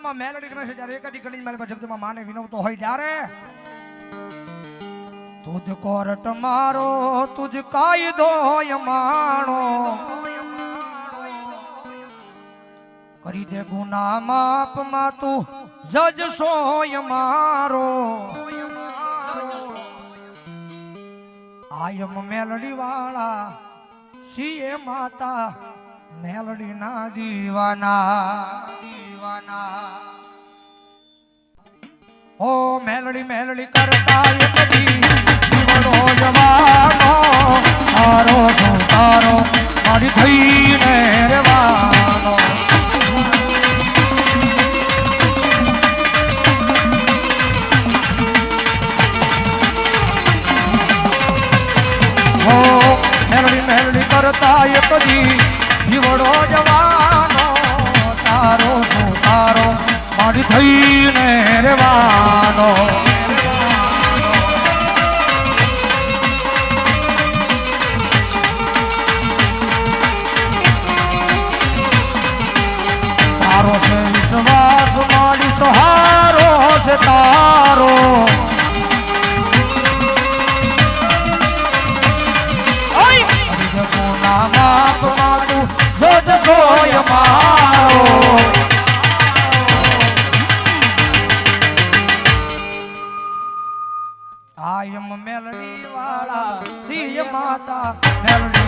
જગતમાં મેલડી ગમે છે જ્યારે એકાદી ગણી મારી પાસે જગતમાં માને વિનવતો હોય ત્યારે તુજ કોરટ મારો તુજ કાયદો માણો કરી દે ગુના માપ માં તું જજ સોય મારો આયમ મેલડી વાળા સીએ માતા મેલડી ના દીવાના ઓ મેલડી મેલડી કરતા એકડી જીવડો જવાનો તારો છો તારો મારી થઈને રહેવાનો ઓ મેલડી મેલડી કરતા એકડી જીવડો જવાનો તારો છો તારો મારી થઈને રહેવાનો તારો છે વિશ્વાસ મારી સહારો છે તારો સોય મારો આયમ મેલડી વાળા સિંહ માતા મેલડી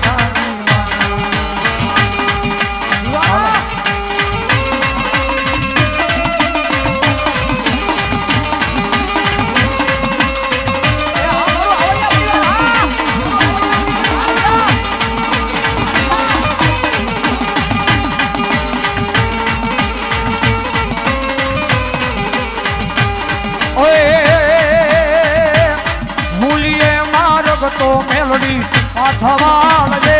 તો મેલડી પાછવાળ દે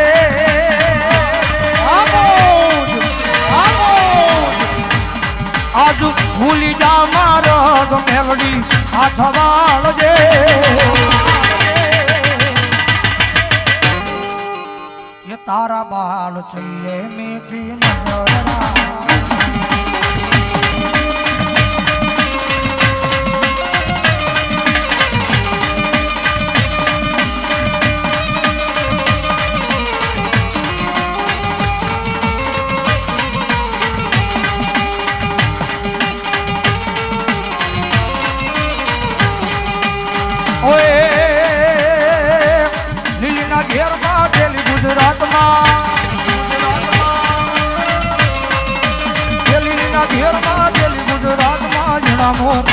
આજ ભૂલી જા મારગ મેલડી પાછવાળ દે એ તારા બાલ છે મીઠી નજર લીલીના ઘેરમાં પેલી ગુજરાતમાં લીલીના ઘેરમાં પેલી ગુજરાતમાં ઝીણા મોર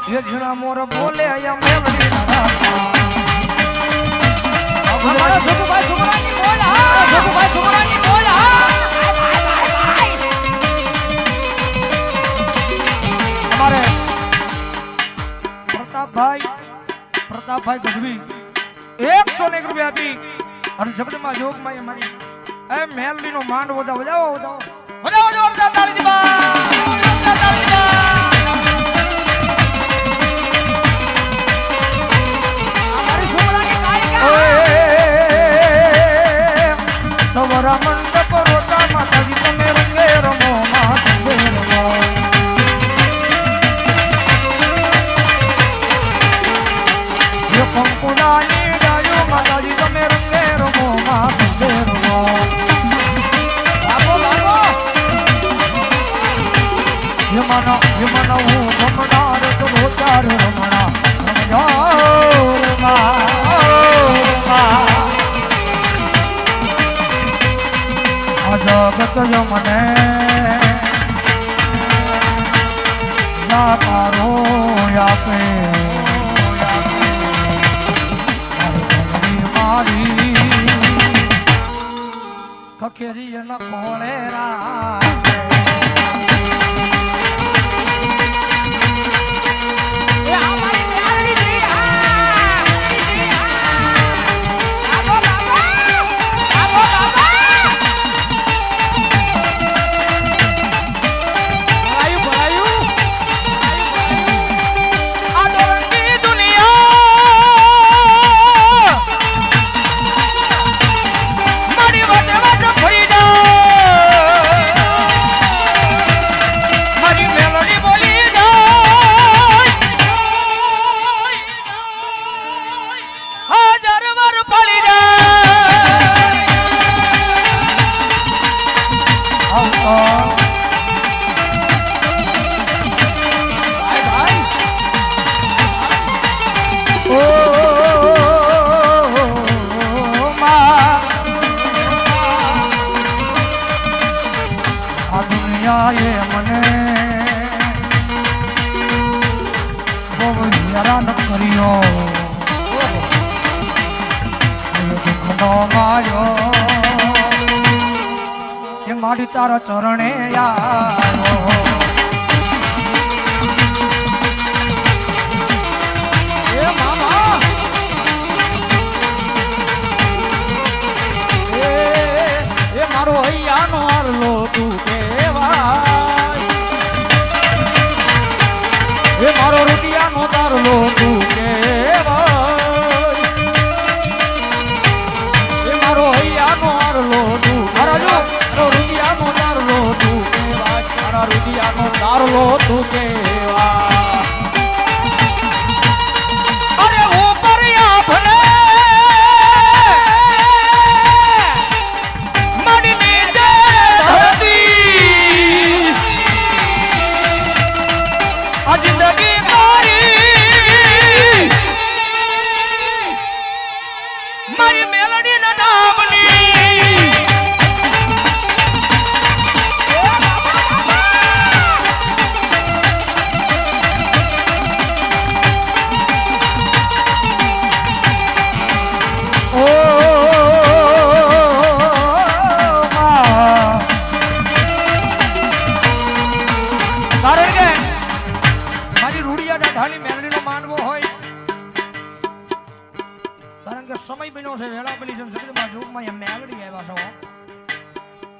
એ ઝીણા મોર બોલે અહીંયા મેલડી અમારે પ્રતાપભાઈ ગઢવી 101 રૂપિયા આપી અને જગતમાં જોગમાં મારી એ મેલડી નો માંડ વધાવો જોરદાર તાળી સવરા મંડપ રોટા માતાજી તમે રંગે રમો કંકુડાની ડાયો માતાજી તમે રંગે રમો માં સંગે રમો યમના હું રમનાર તો રોચાર રમણા જગત યમને સાકારો આપે ખખેરી ન કોણે એ મને બહુ હેરાન કર્યો દુઃખનો માયો એ મારી તારા ચરણે આવ્યો મારો હૈયાનો આરલો તું કેવાય એ મારો રૂપિયાનો તારલો તું કેવાય એ મારો હૈયાનો આરલો તું મારો રૂપિયાનો તારલો તું કેવાય મારા રૂપિયાનો તારલો તું કેવાય અરે ઉપર ભલે જિંદગી મારી મેલડી ના નામની કારણ કે ઢાલી મેલડીનો માનવો હોય કારણ કે સમય બન્યો છે વેળા બની છે જગતમાં જોગમાં એ મેલડી આવ્યા છો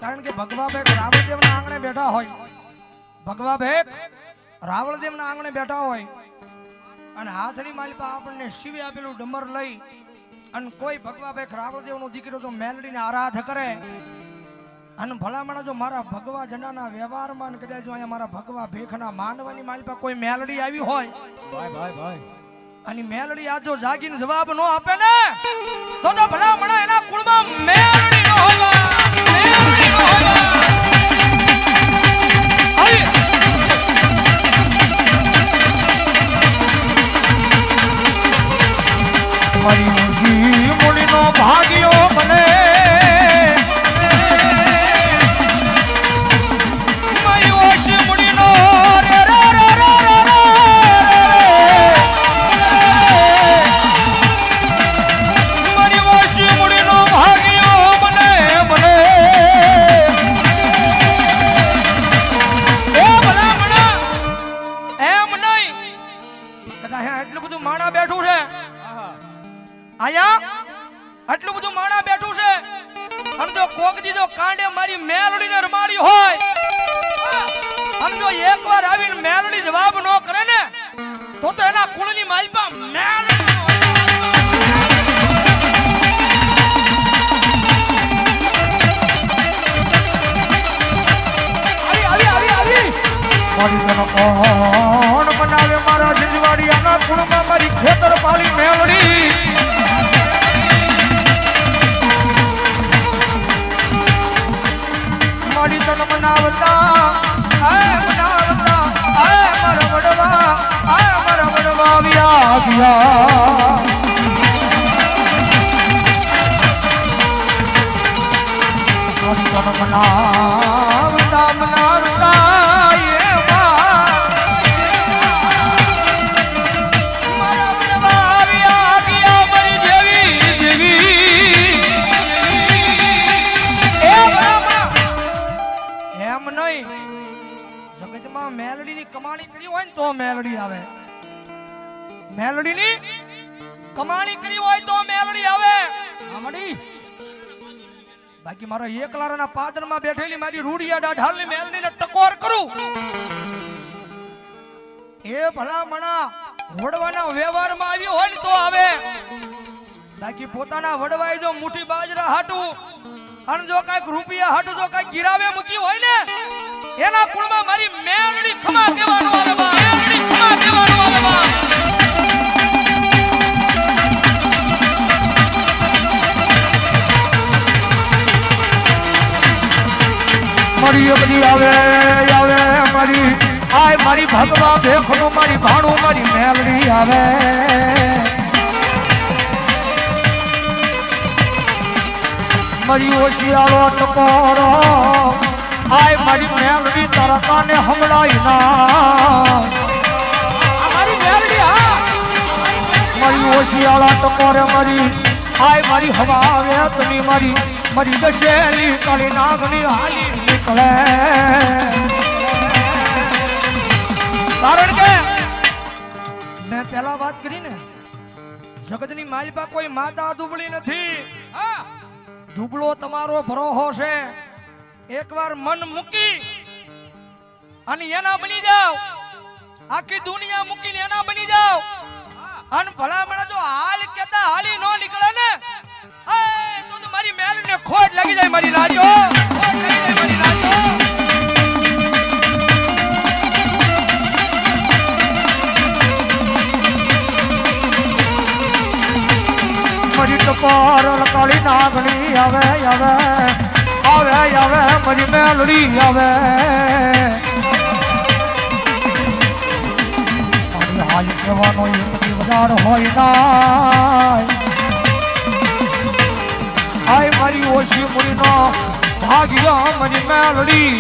કારણ કે ભગવા ભેગ રાવળદેવના આંગણે બેઠા હોય ભગવા ભેગ રાવળદેવના આંગણે બેઠા હોય અને હાથની માલિપા આપણને શિવે આપેલું ડમર લઈ અને કોઈ ભગવા ભેગ રાવળદેવનો દીકરો જો મેલડીને આરાધ કરે અને ભલામણ જો મારા ભગવા જનાના વ્યવહારમાં કદાચ જો અહીંયા મારા ભગવા ભેખના માનવાની માલિપા કોઈ મેલડી આવી હોય ભાઈ અને મેલડી આ જો જાગીને જવાબ નો આપે ને તો ભલામણ એના કુળમાં મેલડી નો હોવા મેલડી નો હોવા મારી મુજી મુડીનો ભાગ્યો મને આટલું બધું માણા બેઠું છે અને જો કોક દીધો કાંડે મારી મેલડીને રમાડી હોય અને જો એકવાર આવીને મેલડી જવાબ ન કરે ને તો એના કુળની માલપા મેલડી મારી તને કોણ બનાવે મારા જજવાડિયાના કુળમાં મારી ખેતર પાલી મેલડી મારી તન મનાવતા મારા વડવા આવ્યા મારી તન મનાવતા મેલડીની કમાણી કરી હોય ને તો મેલડી આવે મેલડીની કમાણી કરી હોય તો મેલડી આવે બાકી મારા એકલારાના પાદરમાં બેઠેલી મારી રૂડિયા ઢાલની મેલડીને ટકોર કરું એ ભલામણા વડવાના વ્યવહારમાં આવ્યો હોય ને તો આવે બાકી પોતાના વડવાએ જો મુઠ્ઠી બાજરા હાટું અને જો કાંઈક રૂપિયા હાટું જો કાંઈક ગિરાવે મૂકી હોય ને એના કુળમાં મારી મેલડી ખમા કહેવાનું આવે બા મેલડી ખમા કહેવાનું આવે બા મારી બધી આવે મારી આય મારી ભગવા ભેખનું મારી ભાણું મારી મેલડી આવે મારી ઓશિયાળો ટકોરો આય મારી મેલડી તરતાને હમણાઈ ના અમારી મેલડી હા મારી ઓશિયાળા ટકોરે મારી આય મારી હવા આવે તની મારી મારી દશેલી કાળી નાગની હાલી નીકળે કારણ કે મેં પહેલા વાત કરી ને જગતની માલિપા કોઈ માતા દુબળી નથી દુબળો તમારો ભરોહો છે એકવાર મન મૂકી અને એના બની જાઓ આખી દુનિયા મૂકીને એના બની જાઓ અને ભલામણ જો હાલ કેતા હાલી નો નીકળે ને તો મારી મેલને ખોટ લાગી જાય મારી રાજો ખોટ લાગી જાય મારી રાજો મારી ટકોર કાળી નાગણી આવે આવે આવે આવે મારી મેલડી આવે મારી હાલ કહેવાનો એક વધાર હોય ના આય મારી ઓછી મુડીનો ભાગ્ય મારી મેલડી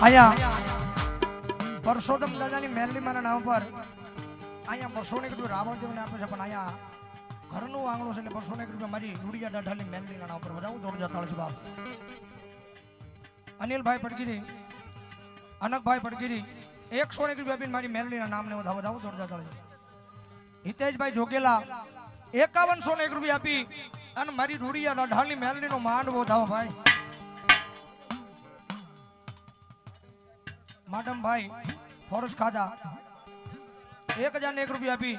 આયા પરસોત્તમ દાદાની મેલડી મારા નામ પર અહીંયા બસોને કીધું રાવણ દેવને આપે છે પણ અહીંયા ઘરનું આંગણું છે એટલે બસોને કીધું મારી રૂડિયા દાઢાની મેલડીના નામ પર વધાવું જોડજા તાળજી બાપ અનિલભાઈ પડગીરી અનકભાઈ પડગીરી 100 રૂપિયા મારી મેલડીના નામને વધાવું જોડજા તાળજી હિતેશભાઈ જોગેલા 5101 રૂપિયા આપી અને મારી રૂડિયા દાઢાની મેલડીનો માંડવો વધાવો ભાઈ માડમ ભાઈ ફોરેસ્ટ ખાધા 1001 રૂપિયા આપી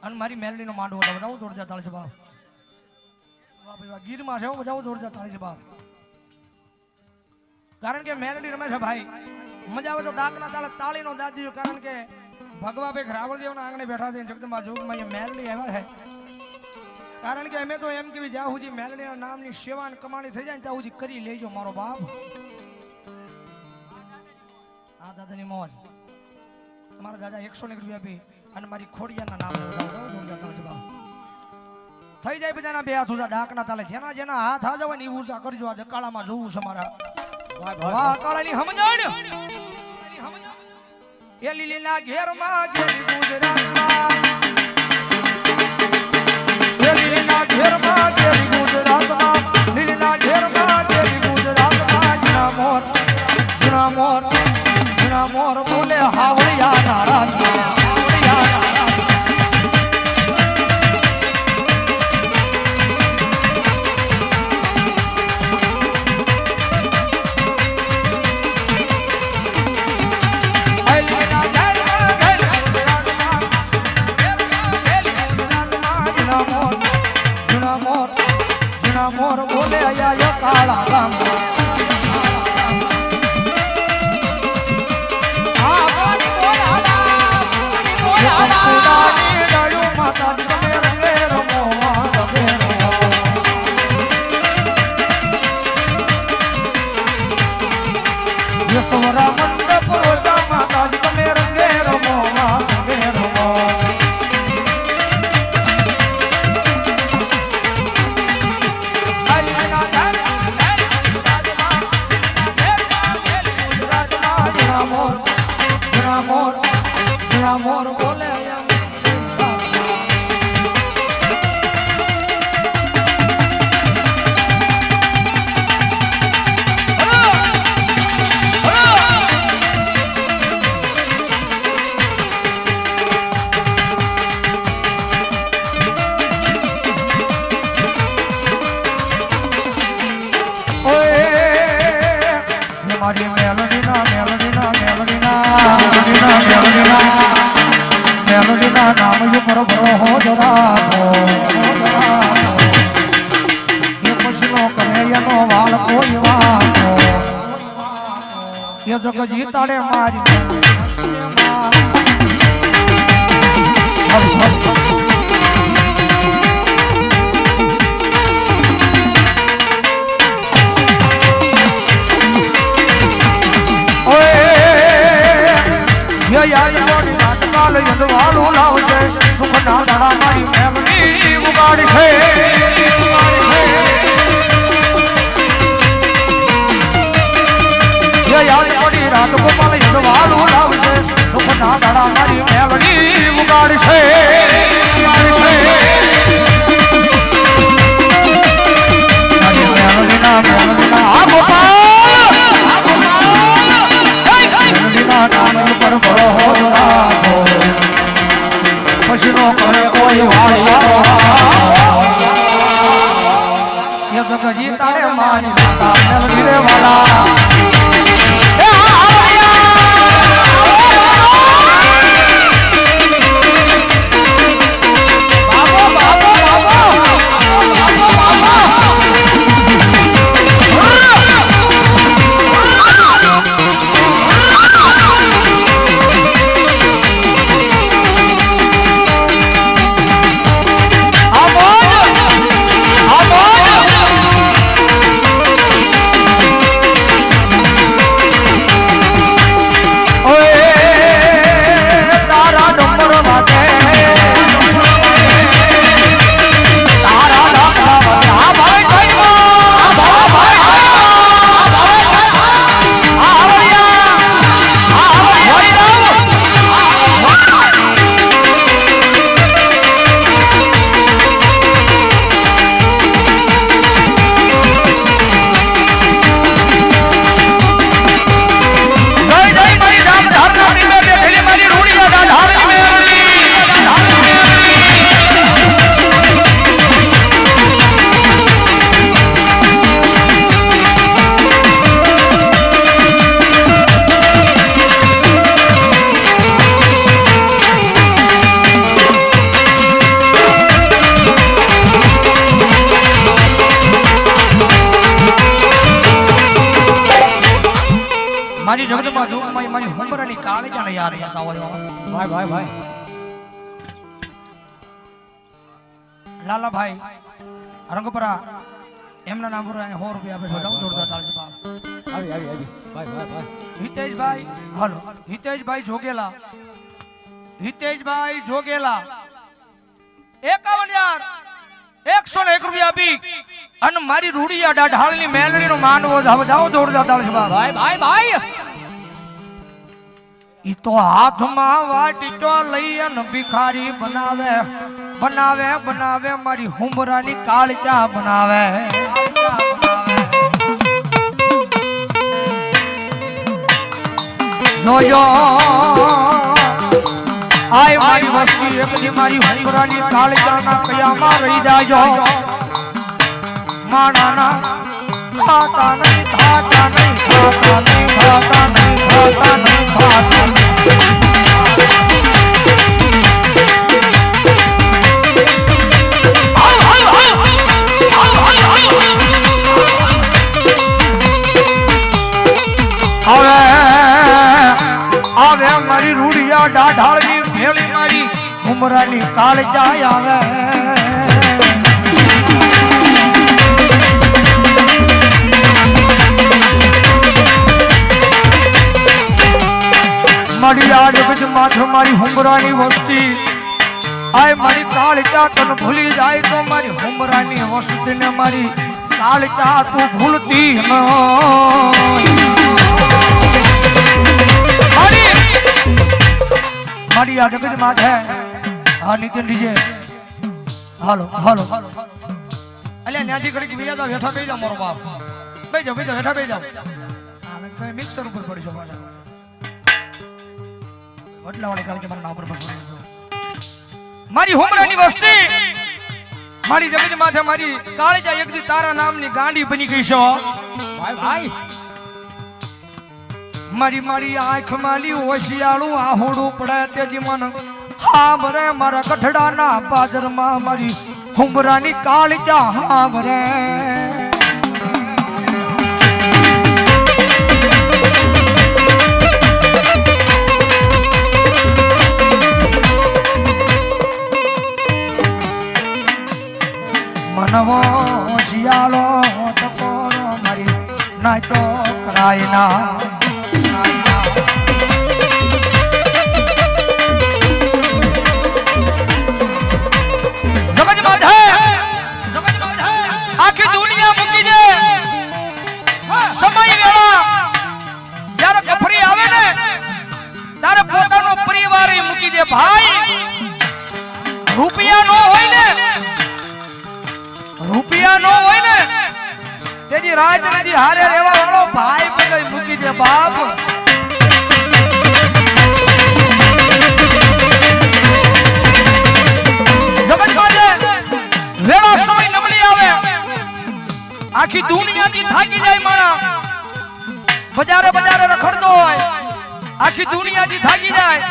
અને મારી મેલડીનો માંડવો વધાવો જોડજા તાળજી બાપ વાહ ભાઈ વાહ ગીરમાં છે વધાવો જોડજા તાળજી બાપ કારણ કે મેલડી રમે છે ભાઈ મજા આવે તો ડાકના તાળે તાળીનો દાદ દીધો કારણ કે ભગવા બેખ રાવળદેવના આંગણે બેઠા છે જગદંબા જોગમાં એ મેલડી આવ્યા છે કારણ કે અમે તો એમ કેવી જ્યાં સુધી મેલડીના નામની સેવા અને કમાણી થઈ જાય ત્યાં સુધી કરી લેજો મારો બાપ આ દાદાની મોજ તમારા દાદા 101 રૂપિયા આપી અને મારી ખોડિયાના નામને થઈ જાય બધાના બે હાથ ઉજા ડાકના તાલે જેના જેના હાથ આ જવા ને ઊંચા કરજો આ દકાળામાં જોવું છે મારા વાહ કાળાની સમજણ એ લીલીના ઘેરમાં ઘેરી ગુજરાતમાં એ લીલીના ઘેરમાં ઘેરી ગુજરાતમાં લીલીના ઘેરમાં ઘેરી ગુજરાતમાં જૂના મોર બોલે હાવળિયા નારાજ હાવળિયા નારાજ મોર બોલે આયા કાળા રામ યશવરા મંડપ રોજા માતાજી તમે રંગે રમો સંગે રમો મોર બોલે મારી મેલડીના નામ ઉપર ભરો જરાતો એ પછીનો કરે એનો વાળ કોઈ વાતો એ જગ જીતાડે મારી આઈ મોડી નાટકાલ યંદવાળું લાવશે સુખના દાડા મારી મેલડી ઉગાડશે આઈ મોડી રાત ગોપાલ યંદવાળું લાવશે સુખના દાડા મારી મેલડી ઉગાડશે પછીનો કરે કોઈ વાળી તારે મારી માતા મેલડી વાલા મારી જગતમાં જો મારી હુંબરાની કાળી જાણે યાદ કરતા હોય ભાઈ લાલાભાઈ રંગપરા એમના નામ પર 100 રૂપિયા આપે છો જોરદાર તાળી બાપ આવી ભાઈ હિતેશભાઈ હાલો હિતેશભાઈ જોગેલા 51 યાર 101 રૂપિયા આપી અને મારી રૂડિયા ડાઢાળની મેલડીનો માનવો જાઓ જોરદાર તાળી બાપ ભાઈ ઈ તો હાથમાં વાટીટો લઈ અને ભિખારી બનાવે મારી હુંબરાની કાળજા બનાવે જોજો આય મારી વસ્તી એકદી મારી હુંબરાની કાળજાના કયામાં રહી જાજો માણાના ખાતા નહીં આવે મારી રૂડિયા ડાઢાળની ભેળી મારી હુંબરાની કાળજા આવે મારી આજ બજ માથે મારી હુંબરાની વસ્તી આય મારી કાળજા તને ભૂલી જાય તો મારી હુંબરાની વસ્તીને મારી કાળજા તું ભૂલતી ન મારી આ જગત માં છે હા નીતિન ડીજે હાલો અલ્યા ન્યાજી ઘડી વિયા હેઠા બેસી જાવ મારો બાપ બેસી જાવ હેઠા બેસી જાવ તમે મિક્સર ઉપર પડી છો પાછા વટલા વાળી કાલ કે મારા નામ પર બસવા મારી હુંબરાની વસ્તી મારી જગત માં છે મારી કાળજા એકદી તારા નામની ગાંડી બની ગઈ છો ભાઈ મારી આંખ માલી ઓશિયાળું આહોડું પડે તેજી મન હા બરે મારા કઠડાના પાદરમાં મારી હુંબરાની કાળજા હા બરે મનવો ઓશિયાળો તકોરો મારી નાય તો કરાય ના રૂપિયા નો હોય ને રૂપિયા નો હોય ને તેની રાજનીતિ હારે રહેવા વાળો ભાઈ પેલો મૂકી દે બાપ વેળા સમય નબળી આવે આખી દુનિયાથી થાકી જાય મારા બજારે બજારે રખડતો હોય આખી દુનિયાથી થાકી જાય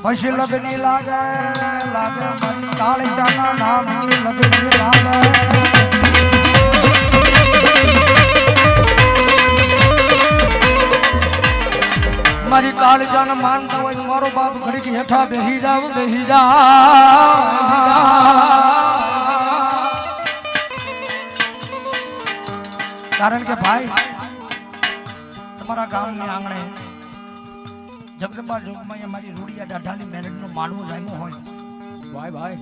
પછી લગની લાગે લાગે કાળીદાના નામની લગની લાગે મારી કાળીદાના માનતા હોય મારો બાપ ઘડીક હેઠા બેહી જાવ કારણ કે ભાઈ તમારા ગામની આંગણે જગદંબા જોગમાં મારી રૂડિયા દાઢાની મેરેજનો માનવો જામ્યો હોય ભાઈ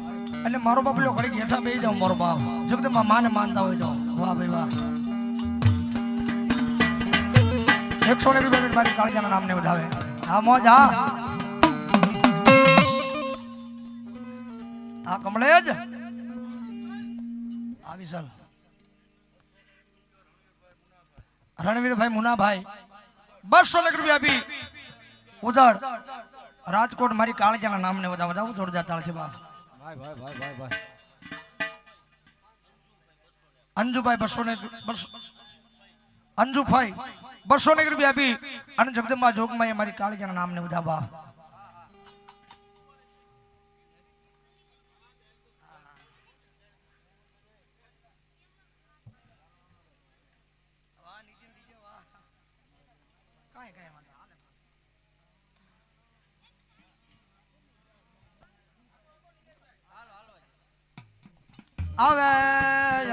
એટલે મારો બાપ લો ઘડીક હેઠા બેહી જાવ મારો બાપ જગદંબા માને માનતા હોય તો વાહ ભાઈ વાહ 120 મિનિટ મારી કાળજાના નામને વધાવે હા મોજ હા આ કમળેજ આ વિશાલ રણવીરભાઈ મુનાભાઈ 200 રૂપિયા આપી ઉધડ રાજકોટ મારી કાળજાના નામને વધાવો જોરદાર તાળ છે બાપ ભાઈ અંજુભાઈ 200 અંજુભાઈ 200 રૂપિયા આપી અને જગદંબા જોગમાં મારી કાળજાના નામને વધાવવા આવે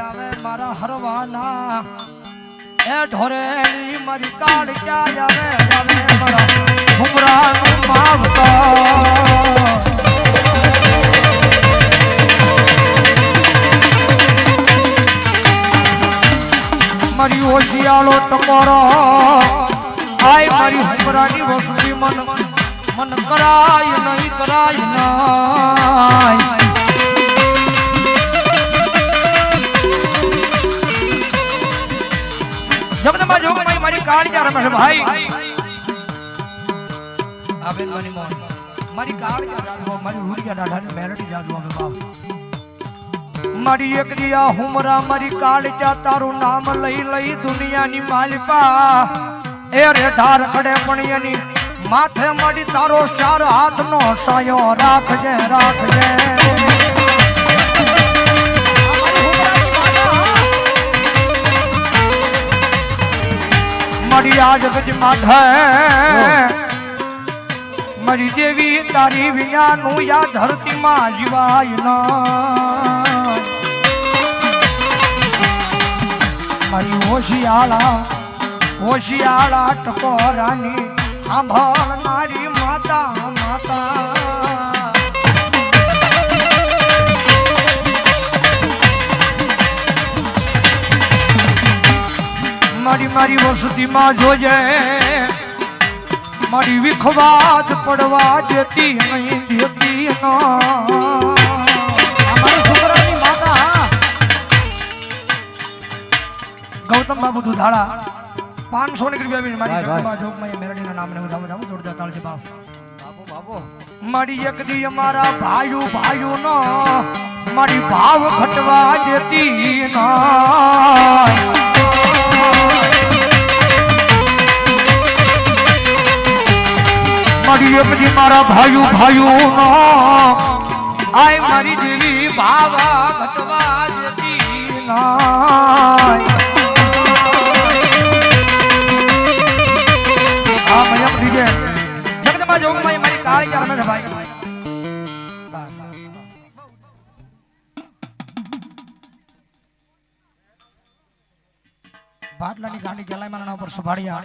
આવે મારા હરવાના એ ઢોરેલી મારી કાળ ક્યાં આવે આવે મારા ઘુમરાનું માવતો મારી ઓશિયાળો ટકોરો આય મારી ઘુમરાની વસુલી મન કરાય નહીં કરાય નહીં જગદંબા જોગમાં મારી કાળજા રમે છે ભાઈ આ બેન મારી મોન મારી કાળજા જાગો મારી રૂડિયા દાઢાની મેલડી જાગો હવે બાપ મારી એક દિયા હુમરા મારી કાળજા તારું નામ લઈ લઈ દુનિયાની માલપા એ રે ઢાર ખડે પણ એની માથે મારી તારો 4 હાથનો સાયો રાખજે રાખજે મારી આજ ગજ માથે મારી દેવી તારી વિનાનું યા ધરતીમાં જીવાય ના મારી હોશિયાળા ટકોરાની સાંભળનારી માતા માતા મારી વસતીમાં જોજે મારી વિખવાદ પડવા દેતી નહીં દેતી અમારી છોકરાની માતા ગૌતમ બાબુ દુધાળા 500 રૂપિયા મારી જોગમાં મેરડીના નામને વધાવો જોરદાર તાળ છે બાપુ મારી એક દી અમારા ભાઈઓ નો મારી ભાવ ઘટવા દેતી ના મારી એક દી મારા ભાઈઓ નો આય મારી દેવી ભાવ ઘટવા દેતી ના આ મયમ દીજે જગદંબા જોગમાં મારી કાળજા રમે છે ભાઈ બાટલાની ગાડી ગેલાઈ માના ઉપર સુભાડિયા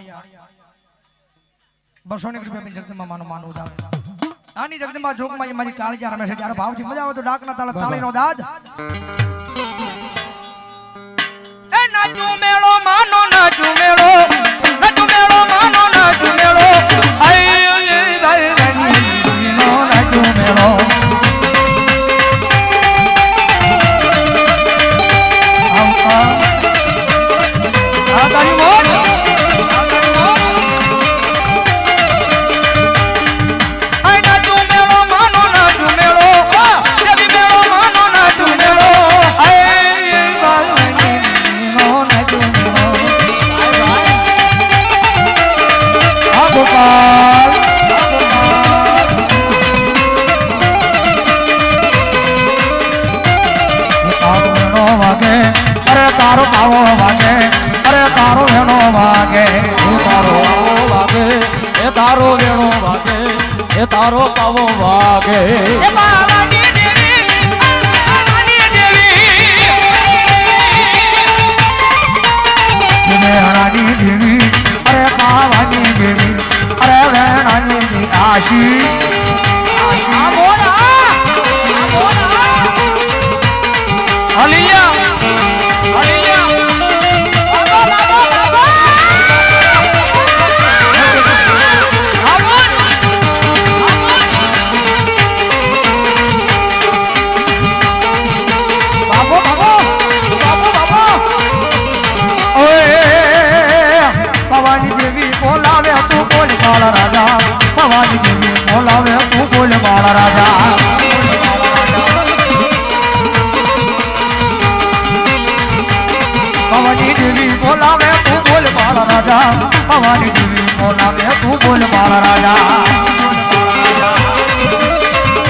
200 રૂપિયા જગદંબા માનું ઉધાવે આની જગદંબા જોગમાં મારી કાળજા રમે છે જ્યારે ભાવથી મજા આવે તો ડાકના તાળા તાળીનો દાદ એ નાચો મેળો માનો નાચો મેળો માનો નાચો મેળો આય ભાઈ રાની નો નાચો મેળો પાવો વાગે અરે તારો વેણો વાગે તારો પાવો વાગે એ તારો વેણો વાગે એ તારો પાવો વાગે એ બાવાની દેવી બાવાની દેવી વેણાની દેવી અરે પાવાની દેવી અરે વેણાની આશી આ બોલા હલિયા ભવાની દેવી બોલાવે તું બોલ બાળ રાજા ભવાની દેવી બોલાવે તું બોલ બાળ રાજા ભવાની દેવી બોલાવે તું બોલ બાળ રાજા ભવાની દેવી બોલાવે તું બોલ બાળ રાજા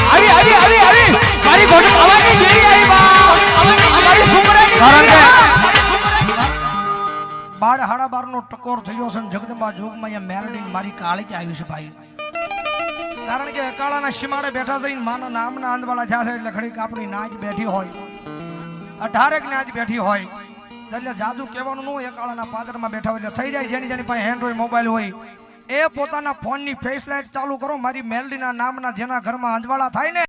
આવી આવી આવી આવી મારી ઘોડી ભવાની દેવી આવી બા અમારી સુમરાની કારણ કે બાર હાડા બાર નો ટકોર થયો છે ને જગદંબા જોગમાં અહીંયા મેરડીને મારી કાળી કે આવ્યું છે ભાઈ કારણ કે કાળાના સીમાડે બેઠા છે માના નામના આંદવાળા થયા છે એટલે ખડીક આપણી નાચ બેઠી હોય 18 નાચ બેઠી હોય એટલે જાદુ કહેવાનું ન હોય કાળાના પાદરમાં બેઠા હોય એટલે થઈ જાય જેની પાસે એન્ડ્રોઈડ મોબાઈલ હોય એ પોતાના ફોનની ફ્લેશ લાઇટ ચાલુ કરો મારી મેલડીના નામના જેના ઘરમાં આંદવાળા થાય ને